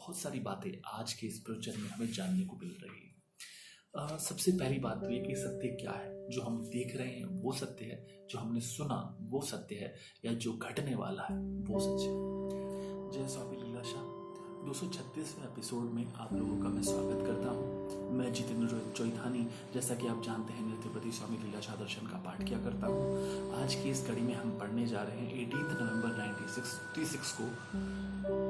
बहुत सारी बातें आज के इस प्रवचन में हमें जानने को मिल रही है। सबसे पहली बात तो ये कि सत्य क्या है। जो हम देख रहे हैं वो सत्य है, जो हमने सुना वो सत्य है, या जो घटने वाला है वो सच है। जय स्वामी लीलाशाह। 236वें एपिसोड में आप लोगों का मैं स्वागत करता हूँ। मैं जितेंद्र चौधानी, जैसा कि आप जानते हैं, नृत्यपति स्वामी लीलाशाह दर्शन का पाठ किया करता हूँ। आज की इस कड़ी में हम पढ़ने जा रहे हैं 18 नवंबर 1966 को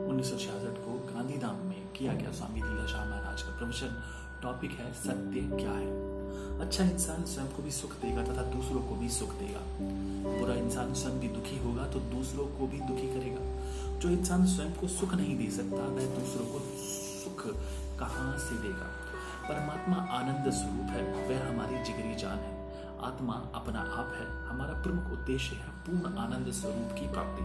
1966 को गांधीधाम में किया गया स्वामी लीलाशाह महाराज का प्रवचन। टॉपिक है सत्य क्या है। अच्छा इंसान स्वयं को भी सुख देगा तथा दूसरों को भी सुख देगा। बुरा इंसान स्वयं भी दुखी होगा तो दूसरों को भी दुखी करेगा। जो इंसान स्वयं को सुख नहीं दे सकता वह दूसरों को सुख कहाँ से देगा। परमात्मा आनंद स्वरूप है, वह हमारी जिगरी जान है। आत्मा अपना आप है। हमारा प्रमुख उद्देश्य है पूर्ण आनंद स्वरूप की प्राप्ति।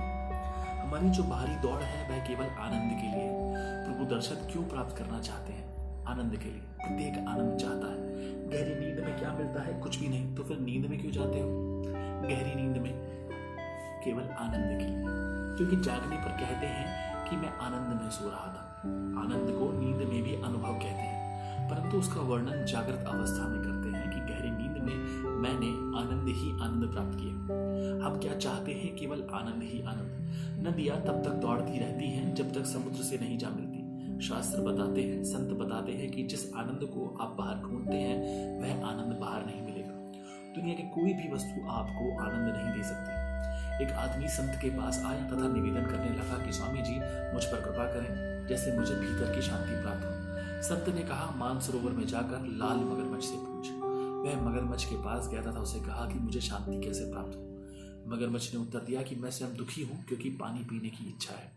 हमारी जो बाहरी दौड़ है वह केवल आनंद के लिए है। प्रभु दर्शन क्यों प्राप्त करना चाहते हैं? आनंद के लिए। प्रत्येक आनंद चाहता है। गहरी नींद में क्या मिलता है? कुछ भी नहीं। तो फिर नींद में क्यों जाते हो? गहरी नींद में केवल आनंद के लिए, क्योंकि जागने पर कहते हैं कि मैं आनंद में सो रहा था। आनंद को नींद में भी अनुभव कहते हैं, परंतु उसका वर्णन जागृत अवस्था में करते हैं कि गहरी नींद में मैंने आनंद ही आनंद प्राप्त किया। हम क्या चाहते हैं? केवल आनंद ही आनंद। नदियां तब तक दौड़ती रहती हैं जब तक समुद्र से नहीं जा मिलती। शास्त्र बताते हैं, संत बताते हैं कि जिस आनंद को आप बाहर ढूंढते हैं वह आनंद बाहर नहीं मिलेगा। दुनिया की कोई भी वस्तु आपको आनंद नहीं दे सकती। एक आदमी संत के पास आया तथा निवेदन करने लगा कि स्वामी जी मुझ पर कृपा करें, जैसे मुझे भीतर की शांति प्राप्त हो। संत ने कहा, मानसरोवर में जाकर लाल मगरमच्छ से पूछ। वह मगरमच्छ के पास गया तथा उसे कहा कि मुझे शांति कैसे प्राप्त हो। मगरमच्छ ने उत्तर दिया कि मैं स्वयं दुखी हूं क्योंकि पानी पीने की इच्छा है।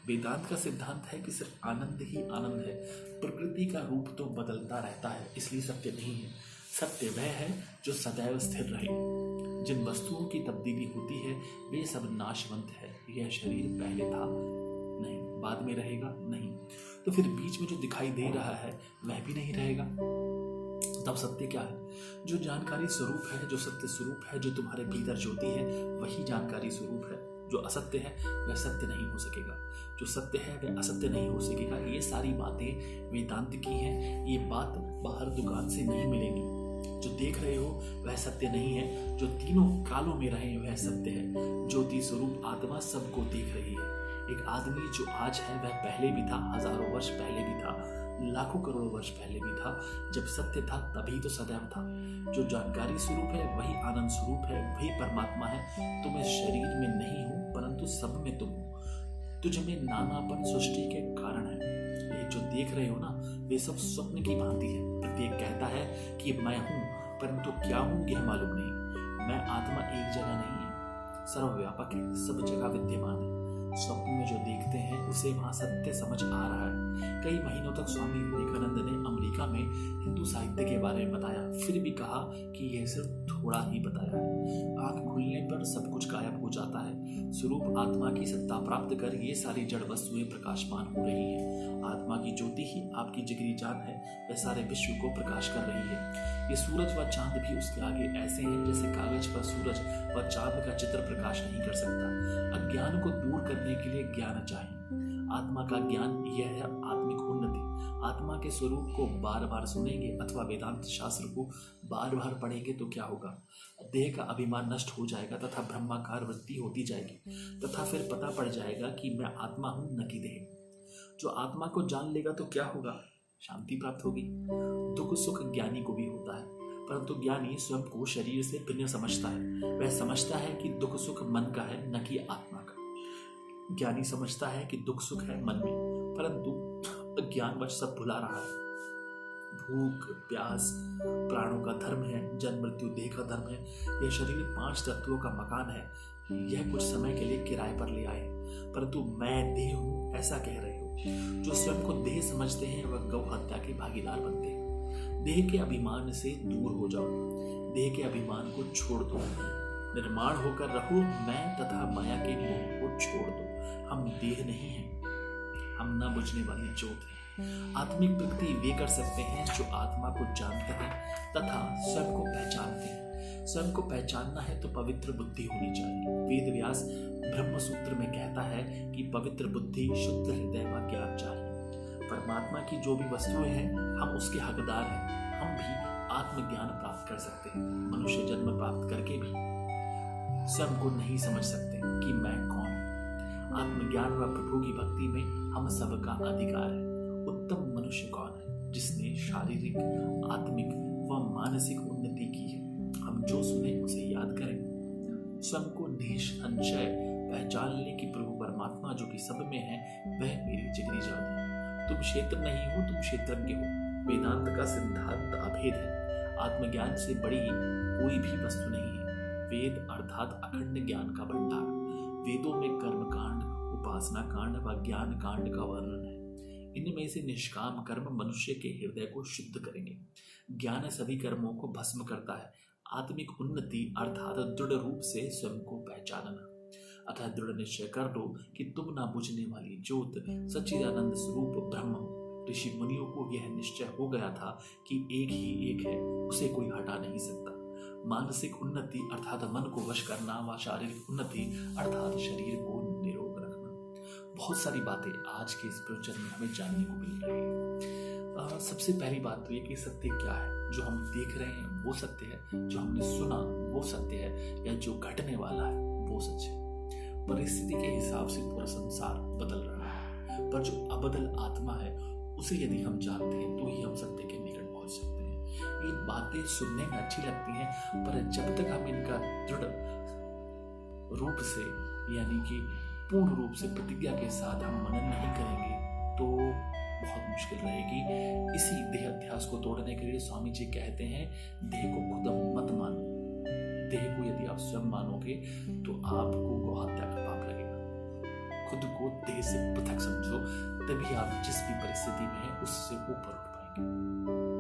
वेदांत का सिद्धांत है कि सिर्फ आनंद ही आनंद है। प्रकृति का रूप तो बदलता रहता है, इसलिए सत्य नहीं है। सत्य वह है जो सदैव स्थिर रहे। जिन वस्तुओं की तब्दीली होती है वे सब नाशवंत है। यह शरीर पहले था नहीं, बाद में रहेगा नहीं, तो फिर बीच में जो दिखाई दे रहा है वह भी नहीं रहेगा। तब सत्य क्या है? जो जानकारी स्वरूप है, जो सत्य स्वरूप है, जो तुम्हारे भीतर ज्योति है, वही जानकारी स्वरूप है। जो असत्य है वह सत्य नहीं हो सकेगा। जो सत्य है वह असत्य नहीं हो सकेगा। ये सारी बातें वेदांत की हैं। ये बात बाहर दुकान से नहीं मिलेगी। जो देख रहे हो वह सत्य नहीं है। जो तीनों कालों में रहे वह सत्य है। ज्योति स्वरूप आत्मा सबको देख रही है। एक आदमी जो आज है वह पहले भी था, हजारों वर्ष पहले भी था, लाखों करोड़ों वर्ष पहले भी था। जब सत्य था तभी तो सदैव था। जो जानकारी स्वरूप है वही आनंद स्वरूप है, वही परमात्मा है। तुम इस शरीर में नहीं हो परंतु सब में तुम हो। तुझ में नानापन सृष्टि के कारण है। ये जो देख रहे हो ना वे सब स्वप्न की भांति है। प्रत्येक कहता है कि मैं हूं, परंतु क्या हूं यह मालूम नहीं। मैं आत्मा एक जगह नहीं है, सर्वव्यापक है, सब जगह विद्यमान है। स्वप्न में जो देखते हैं उसे वहां सत्य समझ आ रहा है। कई महीनों तक स्वामी विवेकानंद ने अमेरिका में हिंदू साहित्य के बारे में बताया, फिर भी कहा कि यह सिर्फ थोड़ा ही बताया है। आंख खुलने पर सब कुछ गायब हो जाता है। स्वरूप आत्मा की सत्ता प्राप्त कर ये सारी जड़ वस्तुएं प्रकाशमान हो रही हैं। आत्मा की ज्योति ही आपकी जिगरी जान है, वह सारे विश्व को प्रकाश कर रही है। ये सूरज व चांद भी उसके आगे ऐसे हैं जैसे कागज पर सूरज व चांद का चित्र प्रकाश नहीं कर सकता। अज्ञान को दूर करने के लिए ज्ञान चाहिए। आत्मा का ज्ञान यह है आत्मिक उन्नति। आत्मा के स्वरूप को बार बार सुनेंगे अथवा वेदांत शास्त्र को बार बार पढ़ेंगे तो क्या होगा? देह का अभिमान नष्ट हो जाएगा तथा ब्रह्माकार वृत्ति होती जाएगी, तथा फिर पता पड़ जाएगा कि मैं आत्मा हूं न कि देह। जो आत्मा को जान लेगा तो क्या होगा? शांति प्राप्त होगी। दुख सुख ज्ञानी को भी होता है, परंतु ज्ञानी स्वयं को शरीर से भिन्न समझता है। वह समझता है कि दुख सुख मन का है न कि आत्मा का। ज्ञानी समझता है कि दुख सुख है मन में, परंतु ज्ञानवश सब भुला रहा है। भूख प्यास प्राणों का धर्म है, जन्म मृत्यु देह का धर्म है। यह शरीर 5 तत्वों का मकान है। यह कुछ समय के लिए किराए पर ले आए, परंतु मैं देह हूं ऐसा कह रहे हो। जो स्वयं को देह समझते हैं वह गौ हत्या के भागीदार बनते हैं। देह के अभिमान से दूर हो जाओ। देह के अभिमान को छोड़ दो। निर्माण होकर रहो। मैं तथा माया के मोह को छोड़ दो। हम देह नहीं हैं, हम न बुझने वाली ज्योत है। आत्मिक प्रगति वे कर सकते हैं जो आत्मा को जानते हैं तथा स्वयं को पहचानते हैं। स्वयं को पहचानना है तो पवित्र बुद्धि होनी चाहिए। वेद व्यास ब्रह्म सूत्र में कहता है कि पवित्र बुद्धि, शुद्ध हृदय व ज्ञान चाहिए। परमात्मा की जो भी वस्तुएं हैं हम उसके हकदार हैं। हम भी आत्मज्ञान प्राप्त कर सकते हैं। मनुष्य जन्म प्राप्त करके भी स्वयं को नहीं समझ सकते कि मैं कौन हूं। आत्मज्ञान व प्रभु की भक्ति में हम सबका अधिकार है। उत्तम मनुष्य कौन है? जिसने शारीरिक, आत्मिक व मानसिक उन्नति की है। हम जो सुने उसे याद करें। स्वयं को निसंशय पहचान ले कि प्रभु परमात्मा जो कि सब में है वह मेरी जिगरी जान है। तुम क्षेत्र नहीं हो, तुम क्षेत्रज्ञ हो। वेदांत का सिद्धांत अभेद है। आत्मज्ञान से बड़ी कोई भी वस्तु नहीं है। वेद अर्थात अखंड ज्ञान का भंडार। वेदों में कर्म कांड, उपासना कांड व ज्ञान कांड का वर्णन है। इनमें से निष्काम कर्म मनुष्य के हृदय को शुद्ध करेंगे। ज्ञान सभी कर्मों को भस्म करता है। आत्मिक उन्नति अर्थात दृढ़ रूप से स्वयं को पहचानना। अतः दृढ़ निश्चय कर लो कि तुम ना बुझने वाली ज्योत सच्चिदानंद स्वरूप ब्रह्म हो। ऋषि मुनियों को यह निश्चय हो गया था कि एक ही एक है, उसे कोई हटा नहीं सकता। मानसिक उन्नति अर्थात मन को वश करना व शारीरिक उन्नति अर्थात शरीर को निरोग रखना। बहुत सारी बातें आज के इस प्रवचन में हमें जानने को मिल रही है। सबसे पहली बात तो ये कि सत्य क्या है। जो हम देख रहे हैं वो सत्य है, जो हमने सुना वो सत्य है, या जो घटने वाला है वो सच है। परिस्थिति के हिसाब से पूरा संसार बदल रहा है, पर जो अबदल आत्मा है उसे यदि हम जानते हैं तो ही हम सत्य के निकट पहुंच सकते हैं। ये बातें सुनने में अच्छी लगती हैं, पर जब तक हम इनका दृढ़ रूप से यानी कि पूर्ण रूप से प्रतिज्ञा के साथ हम मनन नहीं करेंगे तो बहुत मुश्किल रहेगी। इसी देह अध्यास को तोड़ने के लिए स्वामी जी कहते हैं, देह को खुद मत मानो। देह को यदि आप स्वयं मानोगे तो आपको गौहत्या का पाप लगेगा। खुद को देह से पृथक समझो, तभी आप जिस भी परिस्थिति में हैं उससे ऊपर उठ पाएंगे।